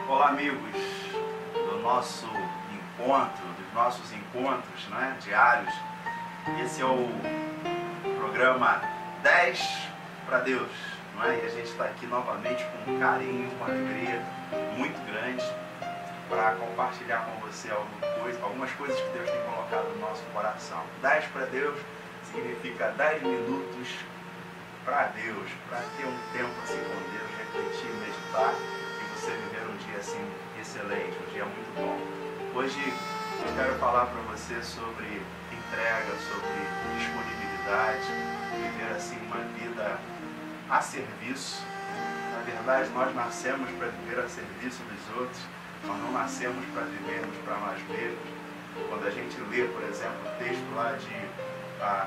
Olá, amigos do nosso encontro, dos nossos encontros, né, diários. Esse é o programa 10 para Deus, não é? E a gente está aqui novamente com um carinho, com uma alegria muito grande para compartilhar com você algumas coisas que Deus tem colocado no nosso coração. 10 para Deus significa 10 minutos para Deus, para ter um tempo assim com Deus, refletir, meditar e você viver um dia assim excelente, um dia muito bom. Hoje eu quero falar para você sobre entrega, sobre disponibilidade, viver assim uma vida a serviço. Na verdade, nós nascemos para viver a serviço dos outros, nós não nascemos para vivermos para nós mesmos. Quando a gente lê, por exemplo, o texto lá de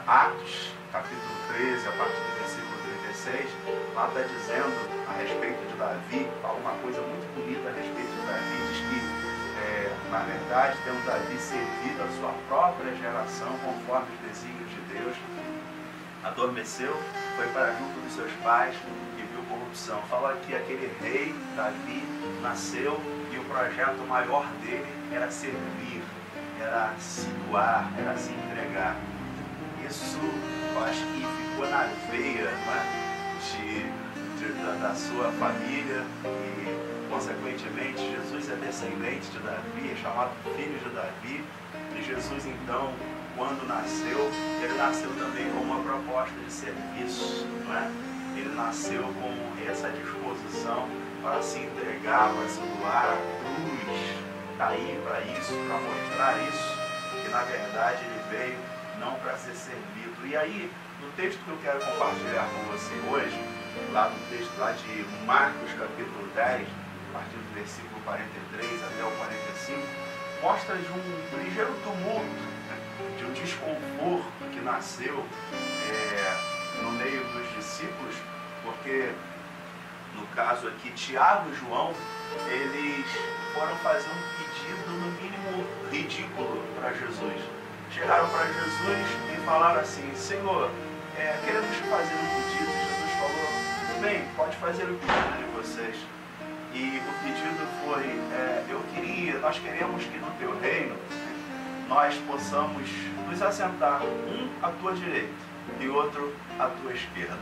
Atos, capítulo 13, a partir do versículo 36, lá está dizendo a respeito de Davi, fala uma coisa muito bonita a respeito de Davi, diz que, na verdade, tendo Davi servido a sua própria geração conforme os desígnios de Deus, adormeceu, foi para junto dos seus pais e viu corrupção. Fala que aquele rei, Davi, nasceu e o projeto maior dele era servir, era se doar, era se entregar. Isso, eu acho que ficou na veia, não é? Da sua família e, consequentemente, Jesus é descendente de Davi, é chamado filho de Davi. E Jesus, então, quando nasceu, ele nasceu também com uma proposta de serviço, não é? Ele nasceu com essa disposição para se entregar, para se doar. A cruz está aí para isso, para mostrar isso, que na verdade ele veio não para ser servido. E aí, no texto que eu quero compartilhar com você hoje, lá no texto lá de Marcos, capítulo 10, a partir do versículo 43 até o 45, mostra de um ligeiro tumulto, de um desconforto que nasceu no meio dos discípulos, porque, no caso aqui, Tiago e João, eles foram fazer um pedido, no mínimo, ridículo para Jesus. Chegaram para Jesus e falaram assim: Senhor, queremos fazer um pedido. Jesus falou: tudo bem, pode fazer o pedido de vocês. E o pedido foi: nós queremos que no teu reino nós possamos nos assentar, um à tua direita e outro à tua esquerda.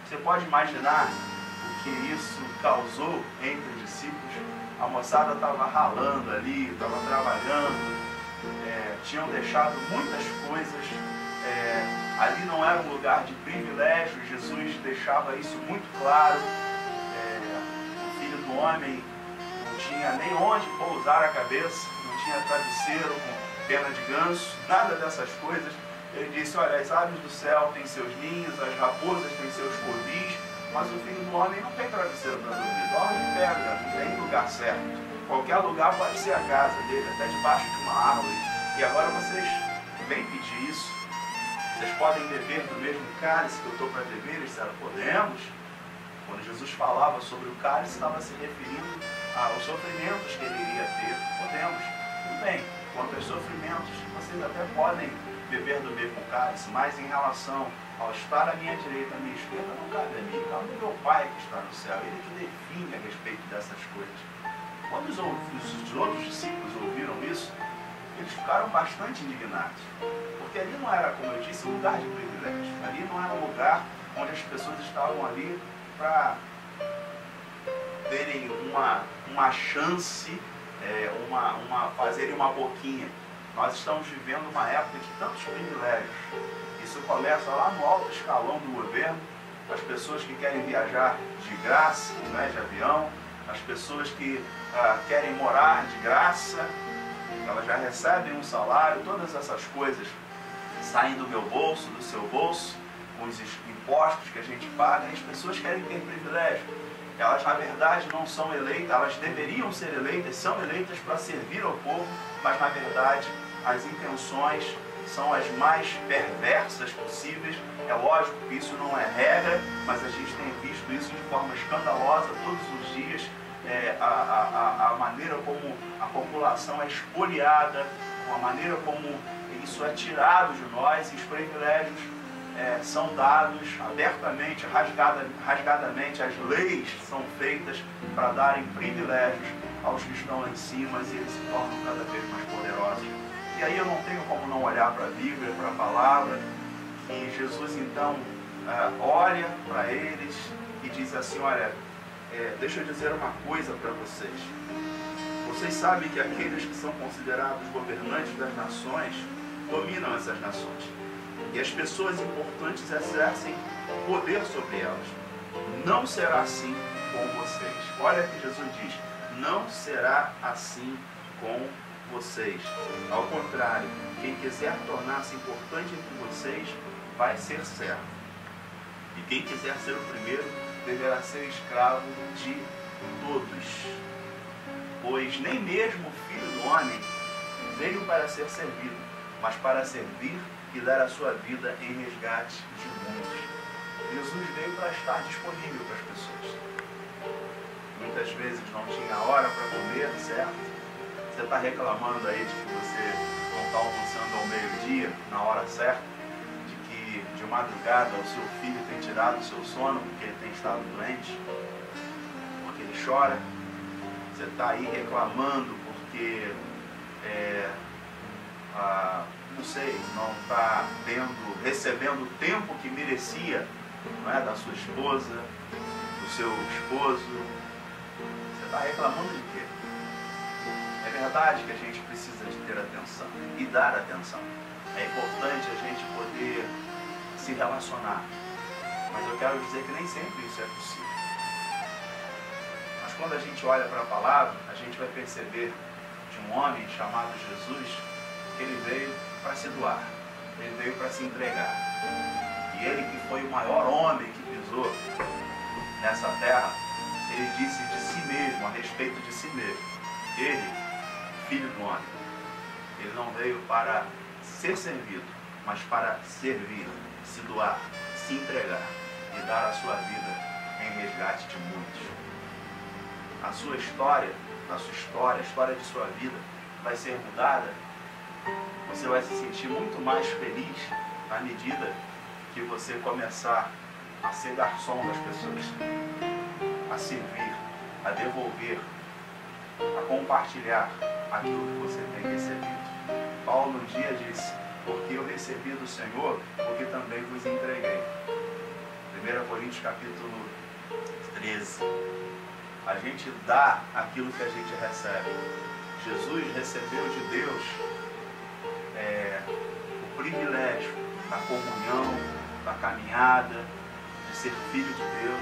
Você pode imaginar o que isso causou entre os discípulos? A moçada estava ralando ali, estava trabalhando, tinham deixado muitas coisas, ali não era um lugar de privilégio. Jesus deixava isso muito claro. O Filho do Homem não tinha nem onde pousar a cabeça, não tinha travesseiro com pena de ganso, nada dessas coisas. Ele disse: olha, as aves do céu têm seus ninhos, as raposas têm seus covis, mas o Filho do Homem não tem travesseiro para dormir, dorme de pedra, não tem lugar certo. Qualquer lugar pode ser a casa dele, até debaixo de uma árvore. E agora vocês vêm pedir isso? Vocês podem beber do mesmo cálice que eu estou para beber? Eles disseram: podemos. Quando Jesus falava sobre o cálice, estava se referindo aos sofrimentos que ele iria ter. Podemos. Tudo bem, quanto aos sofrimentos, vocês até podem beber do mesmo cálice, mas em relação ao estar à minha direita, à minha esquerda, não cabe a mim, cabe ao meu Pai que está no céu. Ele que define a respeito dessas coisas. Quando os outros discípulos ouviram isso, eles ficaram bastante indignados, porque ali não era, como eu disse, um lugar de privilégio. Ali não era um lugar onde as pessoas estavam ali para terem uma chance, fazerem uma boquinha. Nós estamos vivendo uma época de tantos privilégios. Isso começa lá no alto escalão do governo, as pessoas que querem viajar de graça, né, de avião, as pessoas que querem morar de graça, elas já recebem um salário. Todas essas coisas saem do meu bolso, do seu bolso, com os impostos que a gente paga, e as pessoas querem ter privilégio. Elas, na verdade, não são eleitas, elas deveriam ser eleitas, são eleitas para servir ao povo, mas, na verdade, as intenções são as mais perversas possíveis. É lógico que isso não é regra, mas a gente tem visto isso de forma escandalosa todos os dias. A maneira como a população é espoliada, a maneira como isso é tirado de nós, e os privilégios são dados abertamente, rasgadamente. As leis são feitas para darem privilégios aos que estão lá em cima e eles se tornam cada vez mais poderosos. E aí eu não tenho como não olhar para a Bíblia, para a palavra, e Jesus então olha para eles e diz assim, olha, deixa eu dizer uma coisa para vocês. Vocês sabem que aqueles que são considerados governantes das nações dominam essas nações. E as pessoas importantes exercem poder sobre elas. Não será assim com vocês. Olha que Jesus diz, não será assim com vocês. Ao contrário, quem quiser tornar-se importante entre vocês vai ser servo. E quem quiser ser o primeiro deverá ser escravo de todos. Pois nem mesmo o Filho do Homem veio para ser servido, mas para servir e dar a sua vida em resgate de muitos. Jesus veio para estar disponível para as pessoas. Muitas vezes não tinha hora para comer, certo? Você está reclamando aí de que você não está almoçando ao meio-dia, na hora certa, de que de madrugada o seu filho tem tirado o seu sono porque ele tem estado doente, porque ele chora. Você está aí reclamando porque, não sei, não está recebendo o tempo que merecia, não é, da sua esposa, do seu esposo. Você está reclamando de quê? É verdade que a gente precisa de ter atenção e dar atenção. É importante a gente poder se relacionar. Mas eu quero dizer que nem sempre isso é possível. Mas quando a gente olha para a palavra, a gente vai perceber de um homem chamado Jesus que ele veio para se doar. Ele veio para se entregar. E ele, que foi o maior homem que pisou nessa terra, ele disse de si mesmo, a respeito de si mesmo, ele, Filho do Homem, ele não veio para ser servido, mas para servir, se doar, se entregar e dar a sua vida em resgate de muitos. A sua história, a história de sua vida vai ser mudada. Você vai se sentir muito mais feliz à medida que você começar a ser garçom das pessoas, a servir, a devolver, a compartilhar aquilo que você tem recebido. Paulo um dia disse, porque eu recebi do Senhor, porque também vos entreguei. 1 Coríntios capítulo 13. A gente dá aquilo que a gente recebe. Jesus recebeu de Deus o privilégio da comunhão, da caminhada, de ser filho de Deus.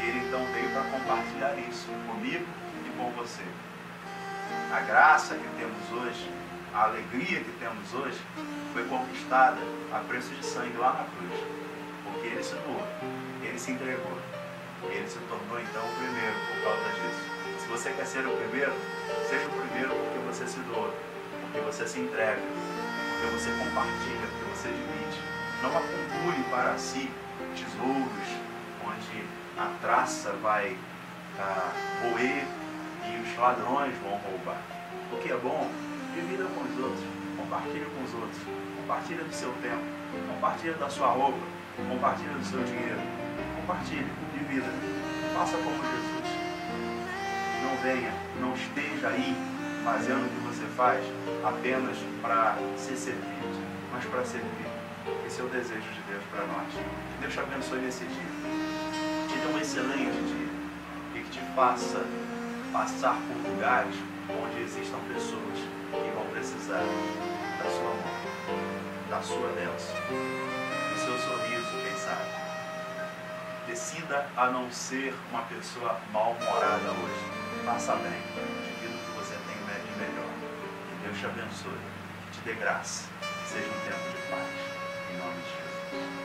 E ele então veio para compartilhar isso comigo e com você. A graça que temos hoje, a alegria que temos hoje, foi conquistada a preço de sangue lá na cruz. Porque ele se doou, ele se entregou. Ele se tornou então o primeiro por causa disso. Se você quer ser o primeiro, seja o primeiro porque você se doa, porque você se entrega, porque você compartilha, porque você divide. Não acumule para si tesouros onde a traça vai roer e os ladrões vão roubar. O que é bom, divida com os outros, compartilhe com os outros, compartilhe do seu tempo, compartilhe da sua roupa, compartilhe do seu dinheiro, compartilhe, divida, faça como Jesus. Não venha, não esteja aí fazendo o que você faz apenas para ser servido, mas para servir. Esse é o desejo de Deus para nós. Que Deus te abençoe nesse dia. Te dê um excelente dia e que te faça passar por lugares onde existam pessoas que vão precisar da sua mão, da sua bênção, do seu sorriso, quem sabe. Decida a não ser uma pessoa mal-humorada hoje. Faça bem, divida o que você tem de melhor. Que Deus te abençoe, que te dê graça, que seja um tempo de paz. Em nome de Jesus.